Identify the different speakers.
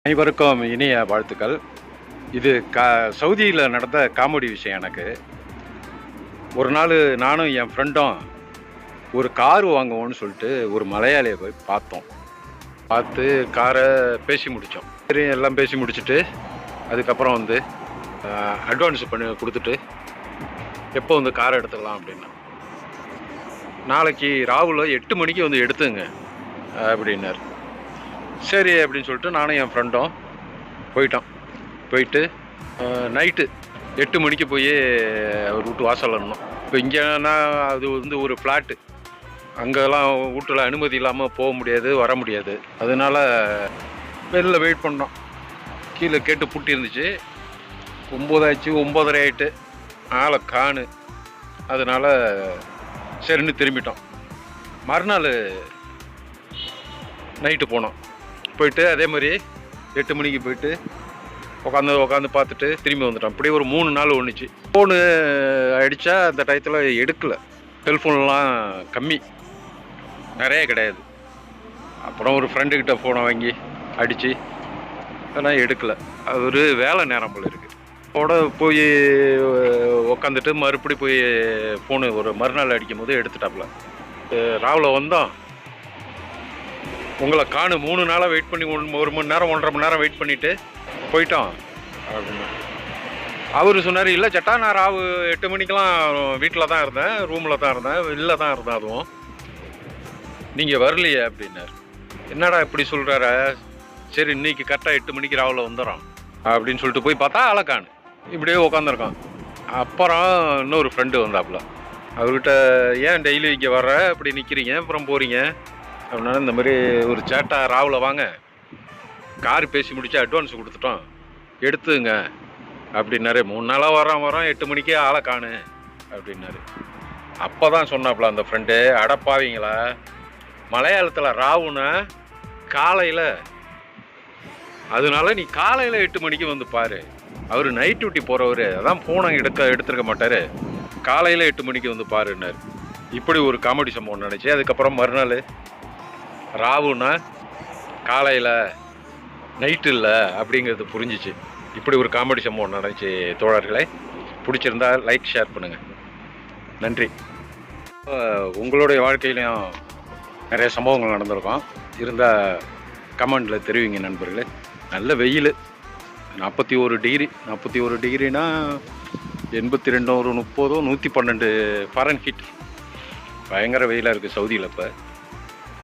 Speaker 1: அனைவருக்கும் இனிய வாழ்த்துக்கள். இது சவுதியில் நடந்த காமெடி விஷயம். எனக்கு ஒரு நாள் நானும் என் ஃப்ரெண்டும் ஒரு கார் வாங்குவோன்னு சொல்லிட்டு ஒரு மலையாளியை போய் பார்த்தோம். பார்த்து காரை பேசி முடித்தோம். சரி, எல்லாம் பேசி முடிச்சுட்டு அதுக்கப்புறம் அட்வான்ஸ் பண்ணி கொடுத்துட்டு எப்போ காரை எடுத்துக்கலாம் அப்படின்னா, நாளைக்கு ராவில் 8 மணிக்கு எடுத்துங்க அப்படின்னார். சரி அப்படின்னு சொல்லிட்டு நானும் என் ஃப்ரெண்டும் போயிட்டு நைட்டு 8 மணிக்கு போய் அவர் வீட்டு வாசலில் இருந்தோம். இப்போ இங்கேனா அது ஒரு ஃப்ளாட்டு, அங்கெல்லாம் வீட்டில் அனுமதி இல்லாமல் போக முடியாது, வர முடியாது. அதனால வெளில வெயிட் பண்ணோம். கீழே கேட்டு பூட்டி இருந்துச்சு. 9 ஆச்சு, 9:30 ஆகிட்டு, ஆளை காணு. அதனால் சரின்னு திரும்பிட்டோம். மறுநாள் நைட்டு போயிட்டு அதே மாதிரி 8 மணிக்கு போயிட்டு உட்காந்து பார்த்துட்டு திரும்பி வந்துட்டோம். இப்படி ஒரு 3 நாள் ஒன்றுச்சு. ஃபோனு அடித்தா அந்த டயத்தில் எடுக்கலை. செல்ஃபோன்லாம் கம்மி, நிறைய கிடையாது. அப்புறம் ஒரு ஃப்ரெண்டுக்கிட்ட ஃபோனை வாங்கி அடித்து ஆனால் எடுக்கலை. அது ஒரு வேலை நேரம் போல் இருக்குது. போய் உக்காந்துட்டு மறுபடி போய் ஃபோனு ஒரு மறுநாள் அடிக்கும் போது எடுத்துட்டாப்புல. ராவில் வந்தோம், உங்களை காணு, 3 நாளாக வெயிட் பண்ணி 1 மணி நேரம் 1.5 மணி நேரம் வெயிட் பண்ணிவிட்டு போயிட்டோம் அப்படின்னு. அவர் சொன்னார், இல்லை சட்டா, நான் ராவு 8 மணிக்கெலாம் வீட்டில் தான் இருந்தேன், ரூமில் தான் இருந்தேன், வெளில தான் இருந்தேன், அதுவும் நீங்கள் வரலையே அப்படின்னார். என்னடா இப்படி சொல்கிறார? சரி, இன்றைக்கி கரெக்டாக 8 மணிக்கு ராவில் வந்துடுறோம் அப்படின்னு சொல்லிட்டு போய் பார்த்தா ஆளக்கானு. இப்படியே உட்காந்துருக்கான். அப்புறம் இன்னொரு ஃப்ரெண்டு வந்தாப்புல. அவர்கிட்ட, ஏன் டெய்லி இங்கே வர்ற, இப்படி நிற்கிறீங்க அப்புறம் போகிறீங்க அப்படின்னா, இந்த மாதிரி ஒரு சேட்டா ராவில் வாங்க, கார் பேசி முடிச்சு அட்வான்ஸ் கொடுத்துட்டோம், எடுத்துங்க அப்படின்னாரு. 3 நாளாக வரோம் 8 மணிக்கே ஆளை காணு அப்படின்னாரு. அப்போ தான் சொன்னாப்புல அந்த ஃப்ரெண்டு, அடப்பாவீங்களா, மலையாளத்தில் ராவுன்னா காலையில், அதனால நீ காலையில் 8 மணிக்கு பாரு. அவர் நைட் டியூட்டி போகிறவர், அதான் ஃபோனை எடுத்துருக்க மாட்டார், காலையில் 8 மணிக்கு பாருன்னாரு. இப்படி ஒரு காமெடி சம்பவம் நினச்சி அதுக்கப்புறம் மறுநாள் ராவுன்னா காலையில், நைட்டு இல்லை அப்படிங்கிறது புரிஞ்சிச்சு. இப்படி ஒரு காமெடி சம்பவம் நடந்துச்சு. தோழர்களே, பிடிச்சிருந்தா லைக், ஷேர் பண்ணுங்கள். நன்றி. உங்களுடைய வாழ்க்கையிலையும் நிறைய சம்பவங்கள் நடந்திருக்கும், இருந்தால் கமெண்டில் தெரிவிங்க நண்பர்களே. நல்ல வெயில், 41 டிகிரி. 41 டிகிரினா 82, 30, 112 ஃபாரன்ஹீட். பயங்கர வெயிலாக இருக்குது சவுதியில் இப்போ.